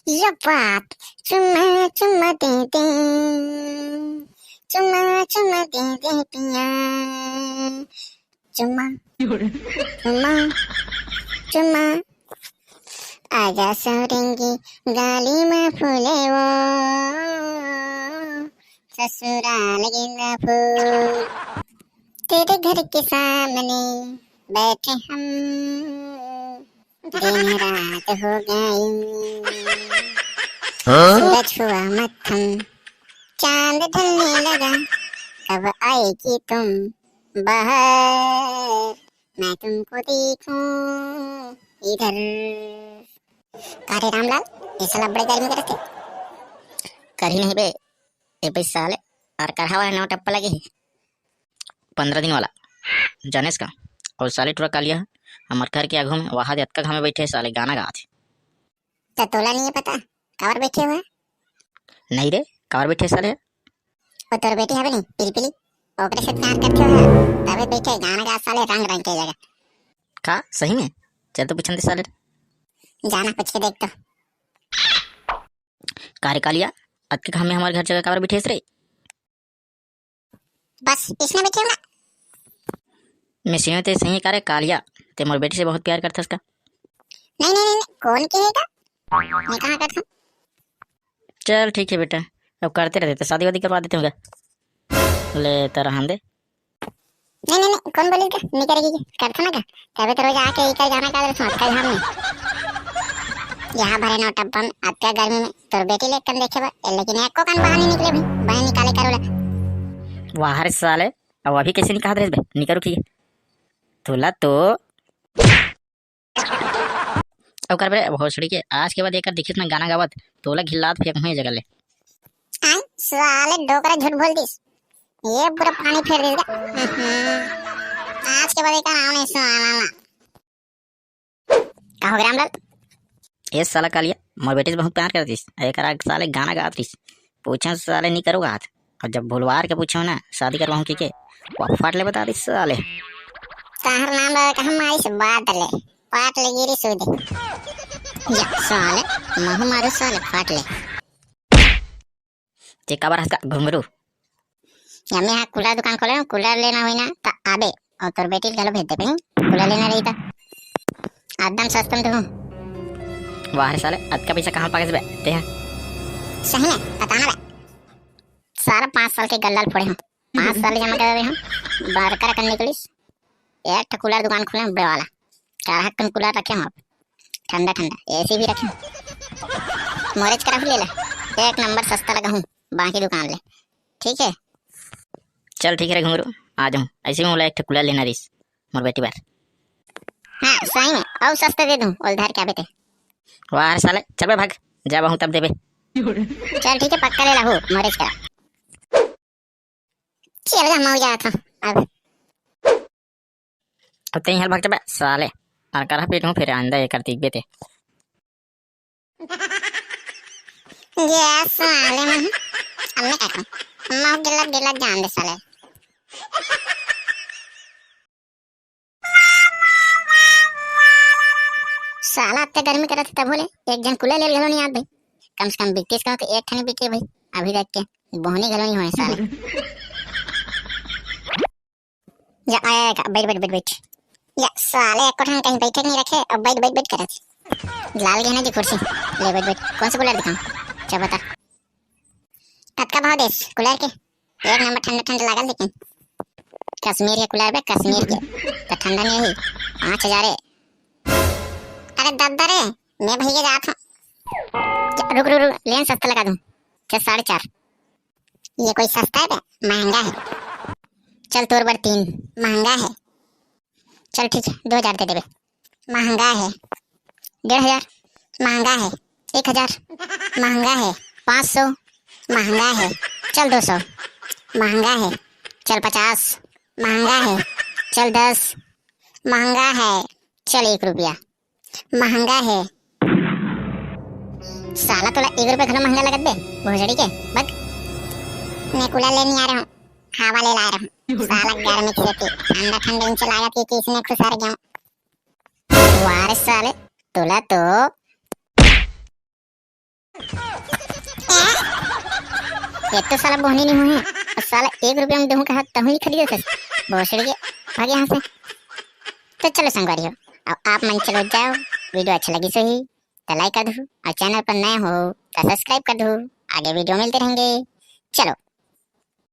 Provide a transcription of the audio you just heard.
ये बात चुम्मा चुम्मा दे दे, चुम्मा चुम्मा दे दे पिया, चुम्मा चुम्मा चुम्मा। आजा सौरेंगी गाली में फूले वो, ससुराल गेंदा फूल। तेरे घर के सामने बैठे हम, दिन रात हो गई। सूरज हुआ मत्थम, चांद ढलने लगा, कब आएगी तुम बाहर, मैं तुमको देखूं इधर। अरे रामलाल, ये साला बड़े गर्मी करते करी नहीं बे, ए भाई साले और करहा वाला नौ टप्पा लगे है 15 दिन वाला जानेस का। और साले टूरा कालिया हमारे घर के आगू में वहां दत्का घर में बैठे साले गाना गाते। तो तोला नहीं है पता कावर बैठे हुए? नहीं रे, कावर बैठे साले और तोर बेटी है नहीं पिलपिली, ओकरे से प्यार करते हो तबे बैठे गाना गा साले रंग रंग के जगह। का सही में? चल तो पूछन दे साले, जाना पूछ के देख तो। कार्य कालिया अत के घर में हमारे घर जगह कावर बैठे रे? बस इसने बैठे होगा। मैं सुने ते सही कार्य कालिया ते मोर बेटी से बहुत प्यार करता उसका। नहीं नहीं नहीं, कौन कहेगा? मैं कहाँ करता हूँ? चल ठीक है बेटा, अब करते रहते तो शादी वादी करवा देते होंगे ले तेरा हम दे। नहीं नहीं नहीं, कौन बोलेगा नहीं करेगी? करता ना का तबे तो रोज आके इकर गाना गा देता हूँ घर में। यहाँ भरे नो टप्पन अत्या गर्मी में तोर बेटी ले कन देखे बा, लेकिन एक को कन बाहर नहीं निकले भाई, बाहर निकाले करोला। वाह रे साले, अब अभी कैसे निकाल रहे बे? निकल ठीक है तोला तो अब कर बे भोसड़ी के आज के बाद एक दिखित में गाना गावत तोला घिल्लात फेंक हुई जगह ले। आई साले डोकरा झूठ बोल दिस, ये पूरा पानी फेर देगा। आज के बाद एक आने सुनाना का हो रामलाल। ये साला कालिया मोर बेटी से बहुत प्यार करतीस, एक साले गाना गातीस, पूछो साले नहीं करोगा हाथ, और जब भुलवार के पूछो ना शादी करवाऊं के वो फाट ले बता दिस साले। कहर नाम लगा कहाँ मारी से बात ले पाट ले गिरी सूदे या साले महु मारो साले फाट ले। जे काबर हंस का घुंगरू या मैं कूलर दुकान खोले हूँ, कूलर लेना हुई ना तो आबे और तोर बेटी गलो भेज दे पे कूलर लेना रही था एकदम सस्ता में दूँ। वाह रे साले अद का पैसा कहाँ पागे बे ते हैं सही में बताना बे, सारा 5 साल के गल्लाल फोड़े हूँ, 5 साल जमा कर रहे हूँ बरकर करने के लिए। एक कूलर दुकान खोले बड़े वाला, 4 कन कूलर रखे हम, ठंडा ठंडा एसी भी रखे, मोरेज करा ले ले, एक नंबर सस्ता लगा हूँ बाकी दुकान ले। ठीक है चल ठीक है घुंगरू आ जाऊँ, ऐसे में बोला एक कूलर लेना रिस मोर बेटी बार। हाँ सही में और सस्ते दे दूँ उधार क्या बेटे। वाह रे साले चल बे भाग, जा हूँ तब देबे। चल ठीक है पक्का ले ला हो मोरेज करा। चल जा मऊ जा था अब तेही हाल भाग चबे साले और करा पेट हूँ फिर अंदर ये करती बेटे। ये साले में अब मैं क्या करूं, मऊ गिला गिला जान दे साले। साला अब तक गर्मी करत तब बोले एक जन कूलर ले गलो नहीं याद भाई, कम से कम बिकतीस का तो एक ठनी बिके भाई अभी देख के बोहनी गलो नहीं होए साले। या आएगा बैठ बैठ बैठ बैठ या साले एक कोठन कहीं बैठे नहीं रखे और बैठ बैठ बैठ करत लाल गहना की कुर्सी ले बैठ बैठ। कौन सा कूलर दिखाऊं क्या बता? कत का भाव देस कूलर के? एक नंबर ठंडा ठंडा लगा, लेकिन कश्मीर के कूलर पे कश्मीर के तो ठंडा नहीं हुई 5000 है। अरे दादा रे मैं भैया जाता हूँ, रुक रुक रुक लेन सस्ता लगा दूं 4.5। ये कोई सस्ता है बे? महंगा है। चल तोर बर 3 महंगा है। चल ठीक है 2000 दे देबे, महंगा है। 1500 महंगा है। 1000 महंगा है। 500 महंगा है। चल 200 महंगा है। चल 50 महंगा है। चल 10 महंगा है। चल 1 रुपया महंगा है। साला तोला 1 रुपया खलो महंगा लगत बे भोसड़ी के बक। मैं कूलर लेने आ रहा हूँ, हवा ले ला रहा हूँ। साला गर्मी की ठंडा ठंडा इंच लागत कि इसने खुश रह गया। वारे साले तोला तो एक तो साला बोहनी नहीं हुए और साला 1 रुपया में गेहूं का हाथ तहु ही खरीदे थे भोसड़ी के भाग यहाँ से। तो चलो संगवारी हो, अब आप मन चलो जाओ, वीडियो अच्छा लगी सही तो लाइक कर दो और चैनल पर नए हो तो सब्सक्राइब कर दो, आगे वीडियो मिलते रहेंगे। चलो।